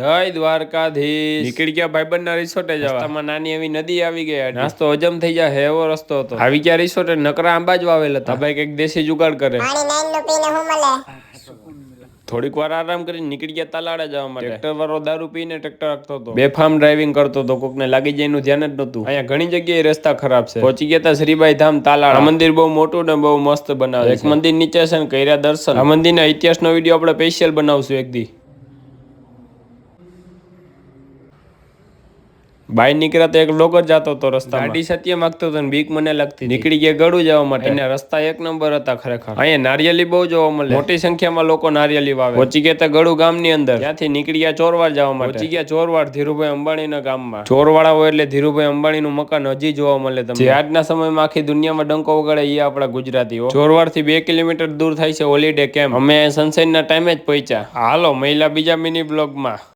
જય દ્વારકાધીશ. નીકળી ગયા ભાઈબંધના રિસોર્ટે જવા. રસ્તામાં નાની એવી નદી આવી ગઈ. નાસ્તો હજમ થઈ જાય એવો રસ્તો હતો. આવી ગયા રિસોર્ટે નકરા આંબા જ વાવેલ હતા. ભાઈ કઈક દેશી જુગાડ કરે. થોડીક વાર આરામ કરીને નીકળી ગયા તાલાળે જવા માટે. ટ્રેક્ટર વાળો દારૂ પીને ટ્રેક્ટર રાખતો હતો. બેફામ ડ્રાઇવિંગ કરતો હતો. કોકને લાગી જાય એનું ધ્યાન જ નતું. અહીંયા ઘણી જગ્યાએ રસ્તા ખરાબ છે. પહોંચી ગયા તા શ્રીબાઈ ધામ તાલાળા. આ મંદિર બહુ મોટું ને બહુ મસ્ત બનાવે. એક મંદિર નીચે છે ને કર્યા દર્શન. આ મંદિરના ઇતિહાસનો વિડીયો આપણે સ્પેશિયલ બનાવશું એક દી. બાય નીકળ્યા તો એક લોકો જ જતો હતો રસ્તા. ગાડી સત્ય માંગતો હતો બીક મને લાગતી. નીકળી ગયા ગળું જવા માટે. એના રસ્તા એક નંબર હતા ખરેખર. અહીંયા નારિયેલી બહુ જોવા મળે. મોટી સંખ્યામાં લોકો નારિયેલી વાવે. પહોંચી ગયા તા ગળું ગામની અંદર. ત્યાંથી નીકળી ગયા ચોરવાડ જવા માટે. પહોંચી ગયા ચોરવાડ ધીરુભાઈ અંબાણીના ગામમાં. ચોરવાડા હોય એટલે ધીરુભાઈ અંબાણીનું મકાન હજી જોવા મળે તમને. જે આજના સમયમાં આખી દુનિયામાં ડંકો વગાડે એ આપણા ગુજરાતીઓ. ચોરવાડથી 2 કિલોમીટર દૂર થાય છે હોલિડે કેમ્પ. અમે સનસાઇનના ટાઈમે જ પહોંચ્યા. હાલો મહિલા બીજા મિની બ્લોગમાં.